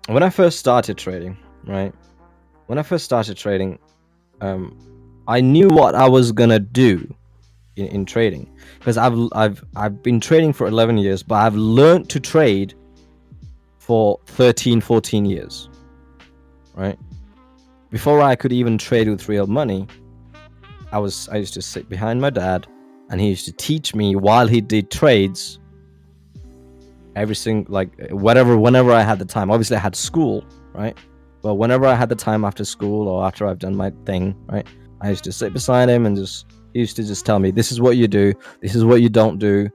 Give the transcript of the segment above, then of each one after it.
when I first started trading, right? When I first started trading, I knew what I was gonna do in trading, because I've been trading for 11 years, but I've learned to trade for 13, 14 years, right? Before I could even trade with real money, I used to sit behind my dad, and he used to teach me while he did trades. Whenever I had the time. Obviously, I had school, right? But whenever I had the time after school or after I've done my thing, right, I used to sit beside him and he used to just tell me, this is what you do, this is what you don't do,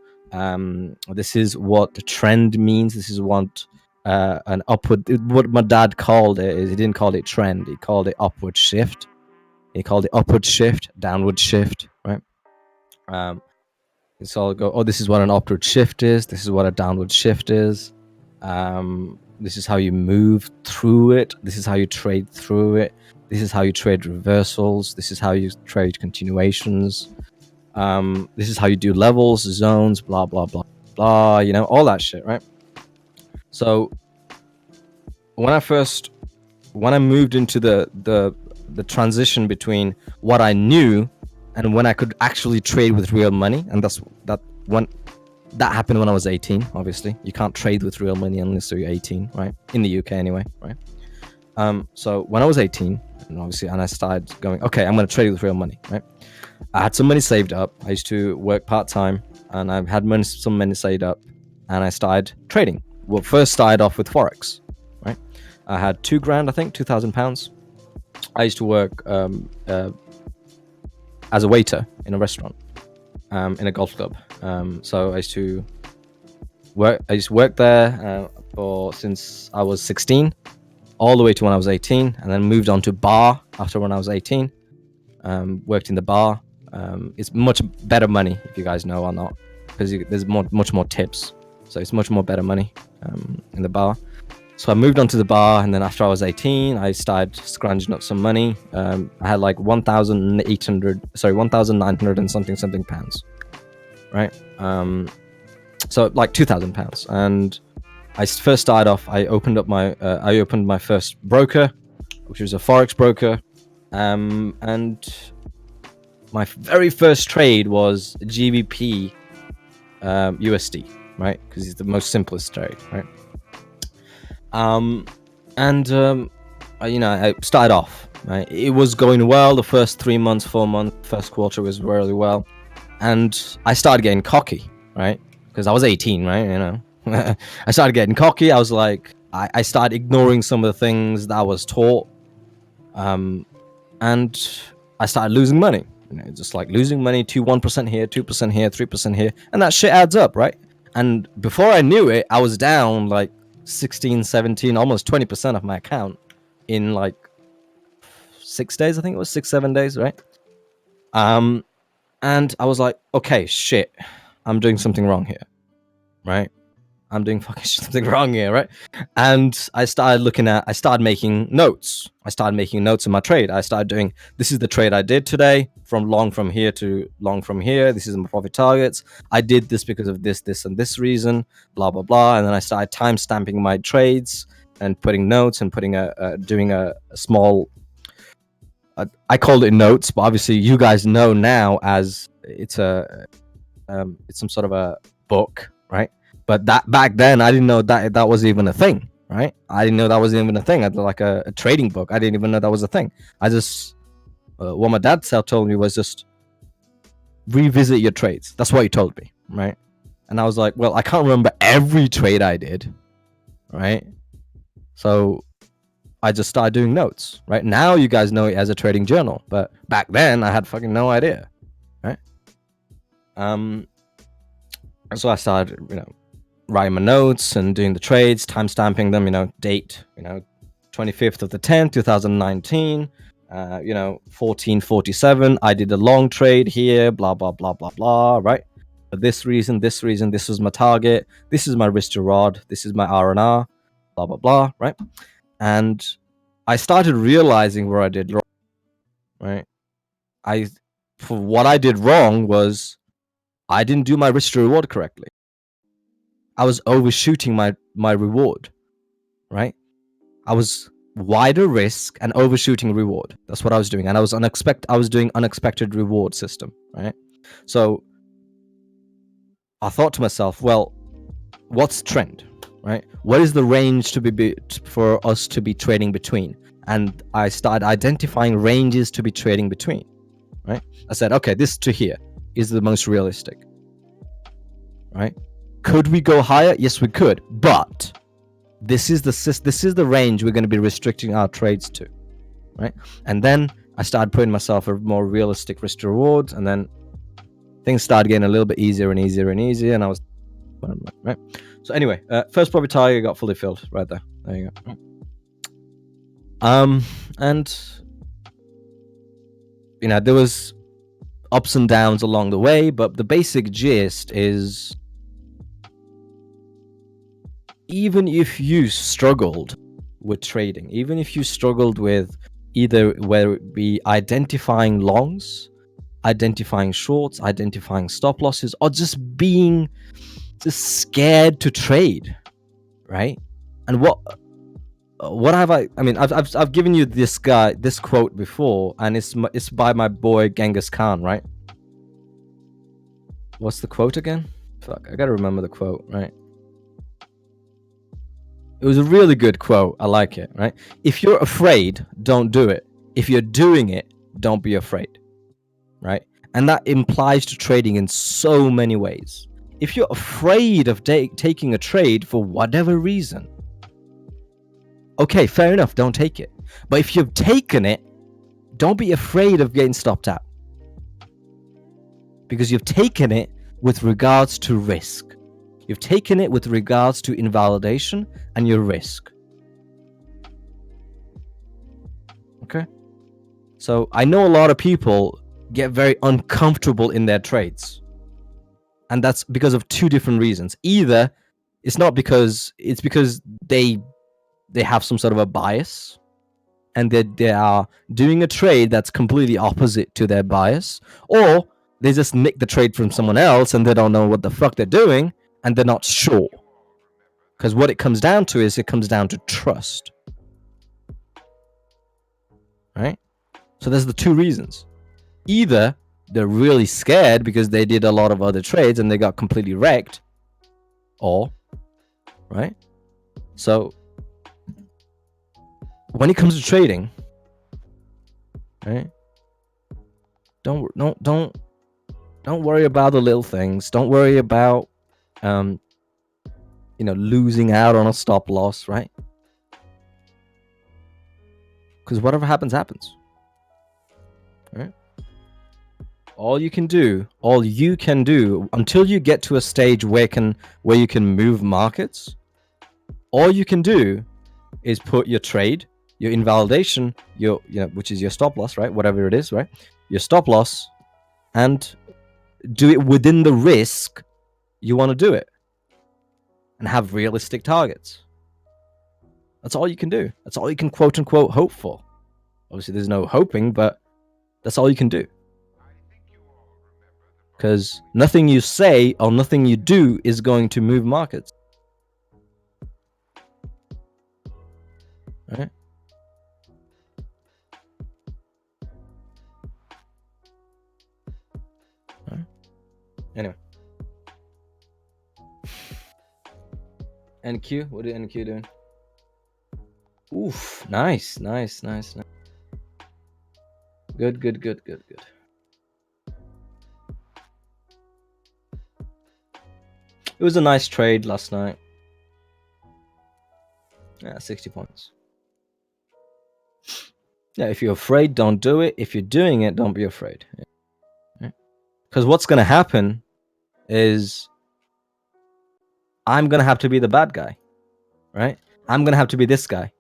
this is what the trend means, this is what an upward, what my dad called it is, he didn't call it trend, he called it upward shift. He called it upward shift, downward shift, right? It's all go, oh, this is what an upward shift is, this is what a downward shift is. This is how you move through it. This is how you trade through it. This is how you trade reversals. This is how you trade continuations. This is how you do levels, zones, blah, blah, blah, blah, you know, all that shit, right? So when I moved into the transition between what I knew and when I could actually trade with real money, and that happened when I was 18. Obviously, you can't trade with real money unless you're 18, right? In the UK, anyway, right? So when I was 18, and I started going, okay, I'm going to trade with real money, right? I had some money saved up. I used to work part-time, and I had some money saved up, and I started trading. Well, first started off with Forex, right? I had £2,000, I think, £2,000. I used to work as a waiter in a restaurant, in a golf club. So I used to work there since I was 16, all the way to when I was 18, and then moved on to bar after when I was 18. Worked in the bar. It's much better money, if you guys know or not, because there's much more tips. So it's much more better money in the bar. So I moved on to the bar, and then after I was 18, I started scrounging up some money. I had like 1,900 and something pounds, right? So like £2,000. And I first started off, I opened my first broker, which was a Forex broker. And my very first trade was GBP USD, right? Because it's the most simplest trade, right? I started off, right? It was going well. The first 3 months, 4 months, first quarter was really well. And I started getting cocky, right? Because I was 18, right? You know, I started getting cocky. I was like, I started ignoring some of the things that I was taught. And I started losing money, just like losing money to 1% here, 2% here, 3% here. And that shit adds up, right? And before I knew it, I was down like 16, 17, almost 20% of my account in like 6 days. I think it was 6-7 days, right? And I was like, okay, shit, I'm doing something wrong here, right? I'm doing fucking something wrong here, right? And I started making notes. I started making notes in my trade. I started doing, this is the trade I did today, from long from here to long from here. This is my profit targets. I did this because of this, and this reason, blah, blah, blah. And then I started time stamping my trades and putting notes and doing a small, I called it notes, but obviously you guys know now as it's some sort of a book, right? But that back then, I didn't know that was even a thing, right? I didn't know that was even a thing. I had like a trading book. I didn't even know that was a thing. I just, what my dad told me was just revisit your trades. That's what he told me, right? And I was like, well, I can't remember every trade I did, right? So I just started doing notes, right? Now you guys know it as a trading journal, but back then I had fucking no idea, right? So I started, writing my notes and doing the trades, time stamping them, date, 25th of the 10th, 2019, 1447. I did a long trade here, blah, blah, blah, blah, blah, right? For this reason, this was my target. This is my risk to rod. This is my R&R, blah, blah, blah, right? And I started realizing where I did wrong, right? What I did wrong was I didn't do my risk to reward correctly. I was overshooting my reward, right? I was wider risk and overshooting reward. That's what I was doing, and I was doing unexpected reward system, right? So I thought to myself, well, what's trend, right? What is the range to be for us to be trading between? And I started identifying ranges to be trading between, right? I said, okay, this to here is the most realistic, right? Could we go higher? Yes, we could, but this is the range we're going to be restricting our trades to, right? And then I started putting myself a more realistic risk to reward, and then things started getting a little bit easier and easier and easier, and I was right. So anyway, first profit target got fully filled right there. There you go. And you know, there was ups and downs along the way, but the basic gist is, even if you struggled with trading, even if you struggled with either whether it be identifying longs, identifying shorts, identifying stop losses, or just being just scared to trade, right? And what have I mean, I've given you this quote before, and it's by my boy Genghis Khan, right? What's the quote again? Fuck, I gotta remember the quote, right? It was a really good quote. I like it, right? If you're afraid, don't do it. If you're doing it, don't be afraid, right? And that implies to trading in so many ways. If you're afraid of taking a trade for whatever reason, okay, fair enough, don't take it. But if you've taken it, don't be afraid of getting stopped out, because you've taken it with regards to risk. You've taken it with regards to invalidation and your risk. Okay? So I know a lot of people get very uncomfortable in their trades. And that's because of two different reasons. Either it's because they have some sort of a bias, and they are doing a trade that's completely opposite to their bias, or they just nick the trade from someone else and they don't know what the fuck they're doing, and they're not sure. Because what it comes down to is, it comes down to trust, right? So there's the two reasons. Either they're really scared because they did a lot of other trades and they got completely wrecked, or, right? So when it comes to trading, right, don't worry about the little things. Don't worry about losing out on a stop loss, right? Because whatever happens, happens, right? All you can do until you get to a stage where you can move markets, all you can do is put your trade, your invalidation, which is your stop loss, right? Whatever it is, right? Your stop loss, and do it within the risk you want to do it, and have realistic targets. That's all you can do. That's all you can quote unquote hope for. Obviously, there's no hoping, but that's all you can do. Because nothing you say or nothing you do is going to move markets. Right? Right. Anyway. NQ? What are NQ doing? Oof. Nice. Good. It was a nice trade last night. Yeah, 60 points. Yeah, if you're afraid, don't do it. If you're doing it, don't be afraid. Because what's going to happen is, I'm going to have to be the bad guy, right? I'm going to have to be this guy.